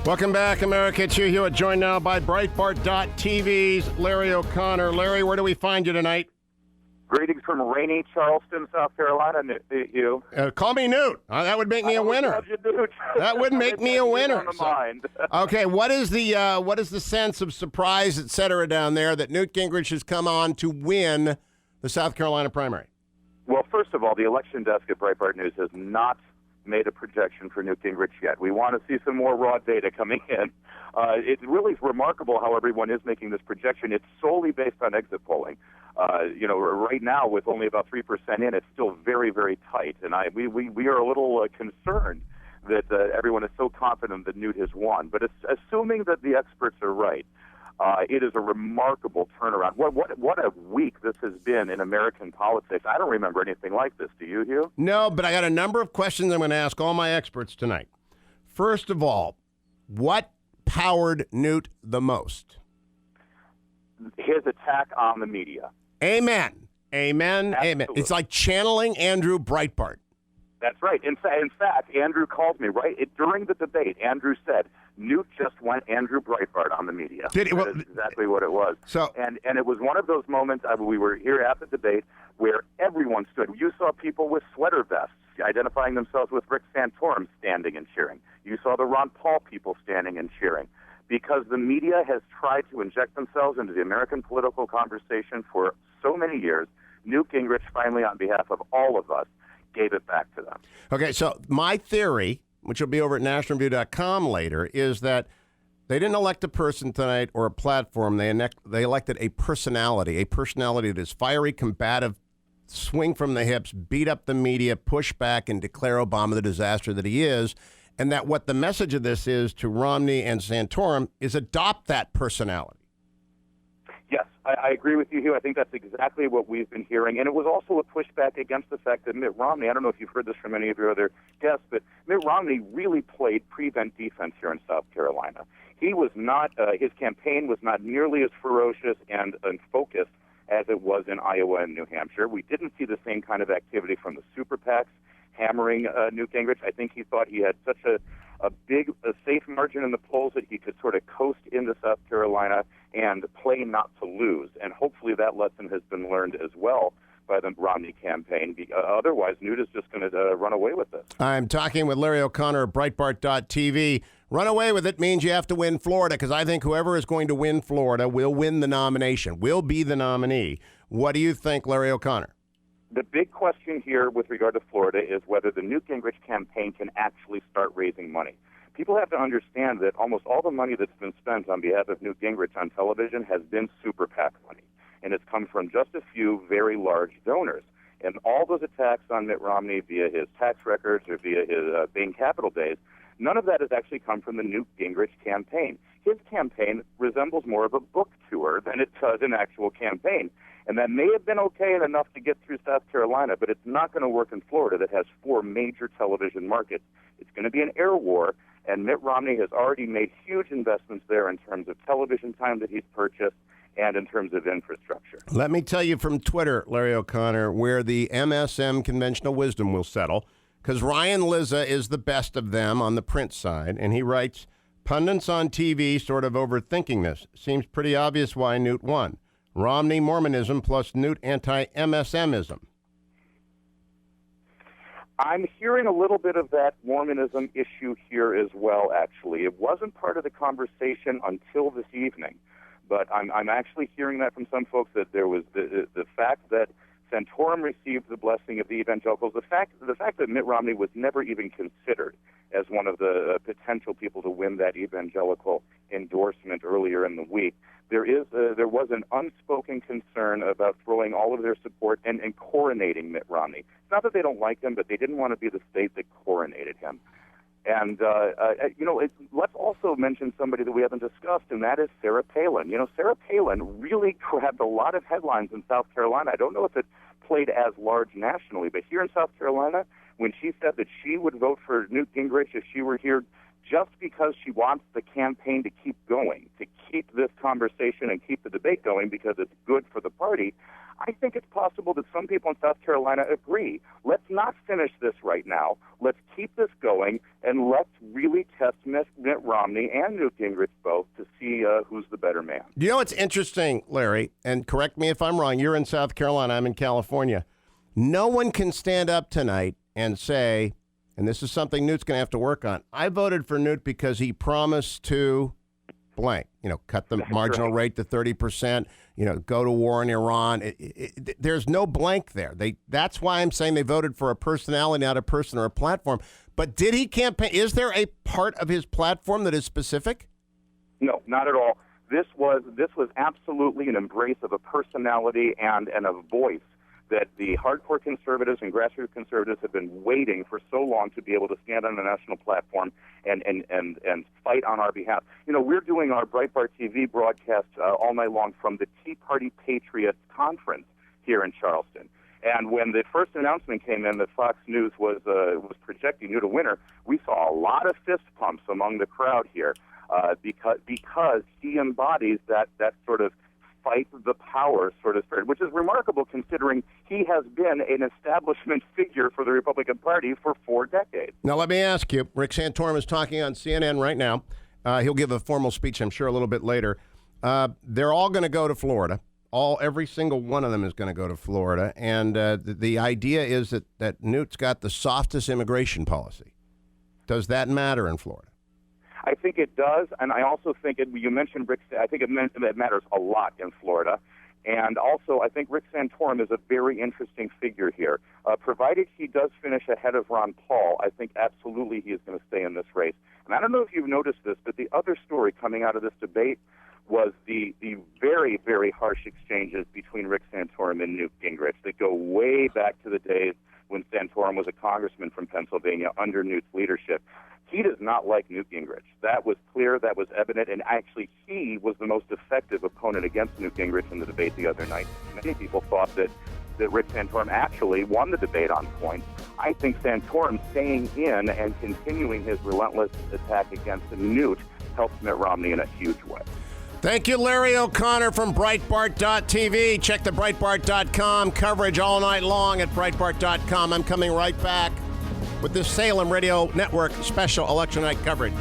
Welcome back, America. It's Hugh Hewitt, joined now by Breitbart.tv's Larry O'Connor. Larry, where do we find you tonight? Greetings from rainy Charleston, South Carolina, Hugh. Call me Newt. That would make me a winner. That would make me a winner. Okay, what is the sense of surprise, et cetera, down there that Newt Gingrich has come on to win the South Carolina primary? Well, first of all, the election desk at Breitbart News has not made a projection for Newt Gingrich yet. We want to see some more raw data coming in. It's really remarkable how everyone is making this projection. It's solely based on exit polling. Right now, with only about 3% in, it's still very, very tight. And we are a little concerned that everyone is so confident that Newt has won. But it's assuming that the experts are right. It is a remarkable turnaround. What a week this has been in American politics. I don't remember anything like this. Do you, Hugh? No, but I got a number of questions I'm going to ask all my experts tonight. First of all, what powered Newt the most? His attack on the media. Amen. Amen. Absolutely. Amen. It's like channeling Andrew Breitbart. That's right. In fact, Andrew called me, during the debate. Andrew said, Newt just went Andrew Breitbart on the media. Did he? Well, that is exactly what it was. So, and it was one of those moments, we were here at the debate, where everyone stood. You saw people with sweater vests identifying themselves with Rick Santorum standing and cheering. You saw the Ron Paul people standing and cheering. Because the media has tried to inject themselves into the American political conversation for so many years, Newt Gingrich finally, on behalf of all of us, gave it back to them. Okay, so my theory, which will be over at nationalreview.com later, is that they didn't elect a person tonight or a platform. They elected a personality that is fiery, combative, swing from the hips, beat up the media, push back, and declare Obama the disaster that he is. And that what the message of this is to Romney and Santorum is adopt that personality. Yes, I agree with you, Hugh. I think that's exactly what we've been hearing. And it was also a pushback against the fact that Mitt Romney, I don't know if you've heard this from any of your other guests, but Mitt Romney really played prevent defense here in South Carolina. He was not, his campaign was not nearly as ferocious and focused as it was in Iowa and New Hampshire. We didn't see the same kind of activity from the super PACs hammering Newt Gingrich. I think he thought he had such a safe margin in the polls that he could sort of coast into South Carolina and play not to lose. And hopefully that lesson has been learned as well by the Romney campaign. Otherwise, Newt is just going to run away with this. I'm talking with Larry O'Connor of Breitbart.tv. Run away with it means you have to win Florida, because I think whoever is going to win Florida will win the nomination, will be the nominee. What do you think, Larry O'Connor? The big question here with regard to Florida is whether the Newt Gingrich campaign can actually start raising money. People have to understand that almost all the money that's been spent on behalf of Newt Gingrich on television has been super PAC money, and it's come from just a few very large donors. And all those attacks on Mitt Romney via his tax records or via his Bain Capital days, none of that has actually come from the Newt Gingrich campaign. His campaign resembles more of a book tour than it does an actual campaign. And that may have been okay and enough to get through South Carolina, but it's not going to work in Florida that has 4 major television markets. It's going to be an air war, and Mitt Romney has already made huge investments there in terms of television time that he's purchased and in terms of infrastructure. Let me tell you from Twitter, Larry O'Connor, where the MSM conventional wisdom will settle, because Ryan Lizza is the best of them on the print side, and he writes, pundits on TV sort of overthinking this. Seems pretty obvious why Newt won. Romney Mormonism plus Newt anti-MSMism. I'm hearing a little bit of that Mormonism issue here as well, actually. It wasn't part of the conversation until this evening, but I'm actually hearing that from some folks, that there was the fact that Santorum received the blessing of the evangelicals, the fact that Mitt Romney was never even considered as one of the potential people to win that evangelical endorsement earlier in the week. There was an unspoken concern about throwing all of their support and coronating Mitt Romney. It's not that they don't like him, but they didn't want to be the state that coronated him. And, let's also mention somebody that we haven't discussed, and that is Sarah Palin. Sarah Palin really grabbed a lot of headlines in South Carolina. I don't know if it played as large nationally, but here in South Carolina, when she said that she would vote for Newt Gingrich if she were here, just because she wants the campaign to keep going, to keep this conversation and keep the debate going because it's good for the party, I think it's possible that some people in South Carolina agree. Let's not finish this right now. Let's keep this going, and let's really test Mitt Romney and Newt Gingrich both to see who's the better man. You know what's interesting, Larry, and correct me if I'm wrong, you're in South Carolina, I'm in California. No one can stand up tonight and say, and this is something Newt's going to have to work on, I voted for Newt because he promised to blank, cut the marginal rate to 30%, go to war in Iran. There's no blank there. That's why I'm saying they voted for a personality, not a person or a platform. But did he campaign? Is there a part of his platform that is specific? No, not at all. This was absolutely an embrace of a personality and a voice that the hardcore conservatives and grassroots conservatives have been waiting for so long to be able to stand on a national platform and fight on our behalf. We're doing our Breitbart TV broadcast all night long from the Tea Party Patriots Conference here in Charleston. And when the first announcement came in that Fox News was projecting Newt a winner, we saw a lot of fist pumps among the crowd here because he embodies that sort of fight the power sort of spirit, which is remarkable considering he has been an establishment figure for the Republican Party for 4 decades. Now, let me ask you, Rick Santorum is talking on CNN right now. He'll give a formal speech, I'm sure, a little bit later. They're all going to go to Florida. Every single one of them is going to go to Florida. And the idea is that Newt's got the softest immigration policy. Does that matter in Florida? I think it does, and I also think you mentioned Rick. I think it matters a lot in Florida, and also I think Rick Santorum is a very interesting figure here. Provided he does finish ahead of Ron Paul, I think absolutely he is going to stay in this race. And I don't know if you've noticed this, but the other story coming out of this debate was the very, very harsh exchanges between Rick Santorum and Newt Gingrich that go way back to the days when Santorum was a congressman from Pennsylvania under Newt's leadership. He does not like Newt Gingrich. That was clear, that was evident, and actually he was the most effective opponent against Newt Gingrich in the debate the other night. Many people thought that Rick Santorum actually won the debate on point. I think Santorum staying in and continuing his relentless attack against Newt helps Mitt Romney in a huge way. Thank you, Larry O'Connor from Breitbart.tv. Check the Breitbart.com coverage all night long at Breitbart.com. I'm coming right back with the Salem Radio Network special election night coverage.